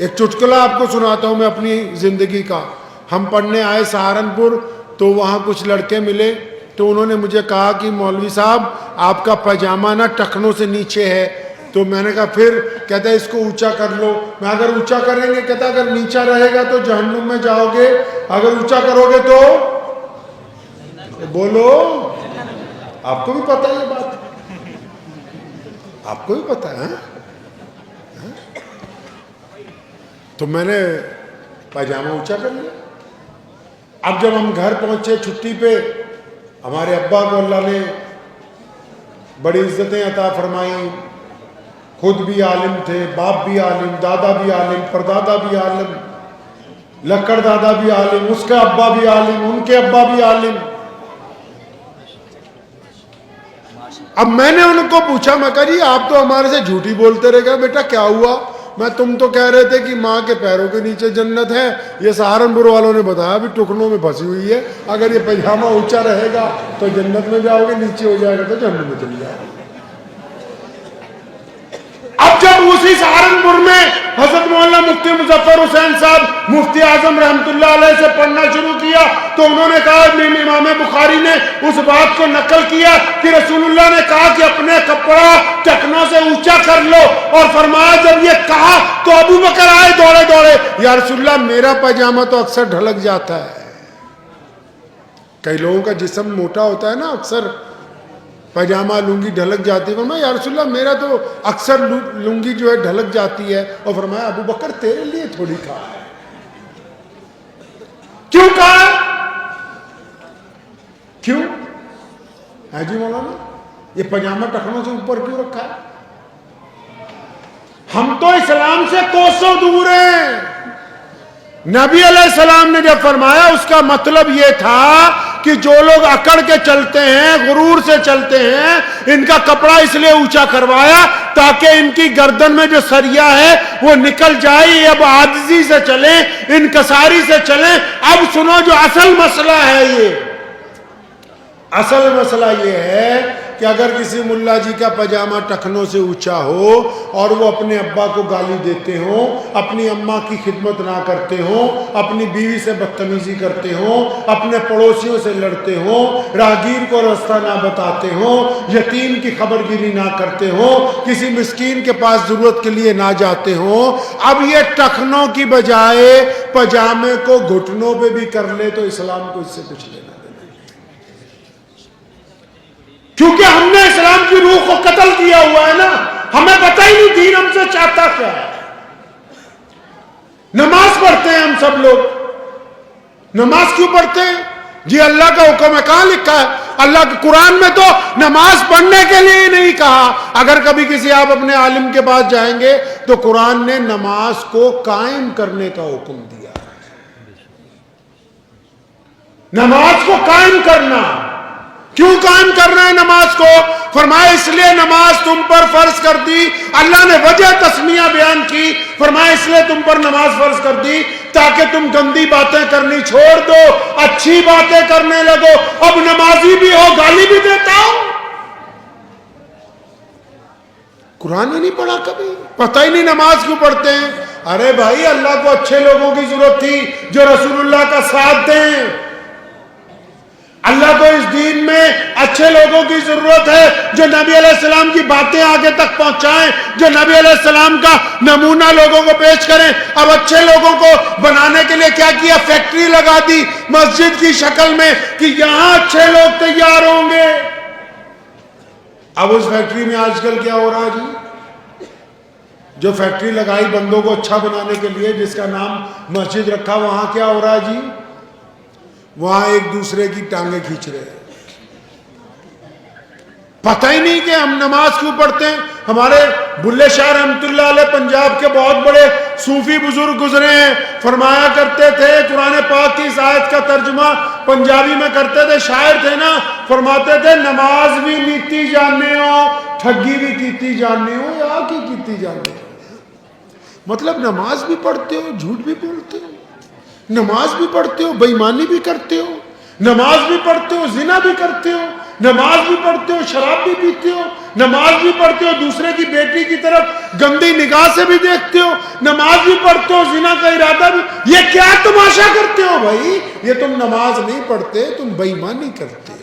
ایک چٹکلا آپ کو سناتا ہوں میں اپنی زندگی کا. ہم پڑھنے آئے سہارنپور تو وہاں کچھ لڑکے ملے تو انہوں نے مجھے کہا کہ مولوی صاحب آپ کا پاجامہ نا ٹخنوں سے نیچے ہے. تو میں نے کہا پھر؟ کہتا ہے اس کو اونچا کر لو. میں اگر اونچا کریں گے کہتا اگر نیچا رہے گا تو جہنم میں جاؤ گے, اگر اونچا کرو گے تو بولو. آپ کو بھی پتہ ہے یہ بات, آپ کو بھی پتہ ہے. تو میں نے پاجامہ اونچا کر لیا. اب جب ہم گھر پہنچے چھٹی پہ, ہمارے ابا کو اللہ نے بڑی عزتیں عطا فرمائیں, خود بھی عالم تھے, باپ بھی عالم, دادا بھی عالم, پردادا بھی عالم, لکڑ دادا بھی عالم, اس کا ابا بھی عالم, ان کے ابا بھی عالم. اب میں نے ان کو پوچھا, میں کہا جی آپ تو ہمارے سے جھوٹی بولتے رہے گا, بیٹا کیا ہوا؟ میں تم تو کہہ رہے تھے کہ ماں کے پیروں کے نیچے جنت ہے, یہ سہارنپور والوں نے بتایا بھی ٹکنوں میں پھنسی ہوئی ہے, اگر یہ پاجامہ اونچا رہے گا تو جنت میں جاؤ گے, نیچے ہو جائے گا تو جہنم میں چلی جاؤ گے. اب جب اسی سہارنپور میں حضرت مولانا مفتی مظفر حسین صاحب مفتی اعظم رحمۃ اللہ علیہ سے پڑھنا شروع کیا تو انہوں نے کہا, امام بخاری نے اس بات کو نقل کیا کہ رسول اللہ نے کہا کہ اپنے کپڑا ٹکنوں سے اونچا کر لو, اور فرمایا جب یہ کہا تو ابو بکر آئے دوڑے دوڑے, یا رسول اللہ میرا پاجامہ تو اکثر ڈھلک جاتا ہے. کئی لوگوں کا جسم موٹا ہوتا ہے نا, اکثر پاجامہ لنگی ڈھلک جاتی ہے. فرمایا یا رسول اللہ میرا تو اکثر لنگی جو ہے ڈھلک جاتی ہے. اور فرمایا ابو بکر تیرے لیے تھوڑی کہا ہے. کیوں کہا؟ کیوں ہے جی مولانا یہ پاجامہ ٹخنوں سے اوپر کیوں رکھا ہے؟ ہم تو اسلام سے کوسوں دور ہیں. نبی علیہ السلام نے جب فرمایا اس کا مطلب یہ تھا کہ جو لوگ اکڑ کے چلتے ہیں, غرور سے چلتے ہیں, ان کا کپڑا اس لیے اونچا کروایا تاکہ ان کی گردن میں جو سریا ہے وہ نکل جائے. اب عاجزی سے چلیں, انکساری سے چلیں. اب سنو جو اصل مسئلہ ہے, یہ اصل مسئلہ یہ ہے کہ اگر کسی ملا جی کا پاجامہ ٹخنوں سے اونچا ہو اور وہ اپنے ابا کو گالی دیتے ہوں, اپنی اماں کی خدمت نہ کرتے ہوں, اپنی بیوی سے بدتمیزی کرتے ہوں, اپنے پڑوسیوں سے لڑتے ہوں, راہگیر کو راستہ نہ بتاتے ہوں, یتیم کی خبر گیری نہ کرتے ہوں, کسی مسکین کے پاس ضرورت کے لیے نہ جاتے ہوں, اب یہ ٹخنوں کی بجائے پاجامے کو گھٹنوں پہ بھی کر لے تو اسلام کو اس سے کچھ لینا. کیونکہ ہم نے اسلام کی روح کو قتل کیا ہوا ہے نا, ہمیں پتہ ہی نہیں دین ہم سے چاہتا کیا ہے. نماز پڑھتے ہیں ہم سب لوگ, نماز کیوں پڑھتے ہیں جی؟ اللہ کا حکم ہے. کہاں لکھا ہے؟ اللہ کے قرآن میں تو نماز پڑھنے کے لیے ہی نہیں کہا. اگر کبھی کسی آپ اپنے عالم کے پاس جائیں گے تو قرآن نے نماز کو قائم کرنے کا حکم دیا. نماز کو قائم کرنا. کیوں قائم کرنا ہے نماز کو؟ فرمایا اس لیے نماز تم پر فرض کر دی. اللہ نے وجہ تسمیہ بیان کی, فرمایا اس لیے تم پر نماز فرض کر دی تاکہ تم گندی باتیں کرنی چھوڑ دو, اچھی باتیں کرنے لگو. اب نمازی بھی ہو, گالی بھی دیتا ہو. قرآن ہی نہیں پڑھا کبھی, پتہ ہی نہیں نماز کیوں پڑھتے ہیں. ارے بھائی اللہ کو اچھے لوگوں کی ضرورت تھی جو رسول اللہ کا ساتھ دیں. اللہ کو اس دین میں اچھے لوگوں کی ضرورت ہے جو نبی علیہ السلام کی باتیں آگے تک پہنچائیں, جو نبی علیہ السلام کا نمونہ لوگوں کو پیش کریں. اب اچھے لوگوں کو بنانے کے لیے کیا کیا؟ فیکٹری لگا دی مسجد کی شکل میں کہ یہاں اچھے لوگ تیار ہوں گے. اب اس فیکٹری میں آج کل کیا ہو رہا ہے جی؟ جو فیکٹری لگائی بندوں کو اچھا بنانے کے لیے, جس کا نام مسجد رکھا, وہاں کیا ہو رہا ہے جی؟ وہاں ایک دوسرے کی ٹانگیں کھینچ رہے ہیں. پتہ ہی نہیں کہ ہم نماز کیوں پڑھتے ہیں. ہمارے بلے شاہ رحمۃ اللہ علیہ پنجاب کے بہت بڑے صوفی بزرگ گزرے ہیں, فرمایا کرتے تھے, قرآن پاک کی اس آیت کا ترجمہ پنجابی میں کرتے تھے, شاعر تھے نا, فرماتے تھے نماز بھی نیتی جاننے ہو, ٹھگی بھی کیتی جاننے ہو, یا کی کیتی جاننے ہو. مطلب نماز بھی پڑھتے ہو, جھوٹ بھی بولتے ہو, نماز بھی پڑھتے ہو, بے ایمانی بھی کرتے ہو, نماز بھی پڑھتے ہو, زنا بھی کرتے ہو, نماز بھی پڑھتے ہو, شراب بھی پیتے ہو, نماز بھی پڑھتے ہو, دوسرے کی بیٹی کی طرف گندی نگاہ سے بھی دیکھتے ہو, نماز بھی پڑھتے ہو, زنا کا ارادہ بھی. یہ کیا تماشا کرتے ہو بھائی؟ یہ تم نماز نہیں پڑھتے, تم بے ایمانی کرتے.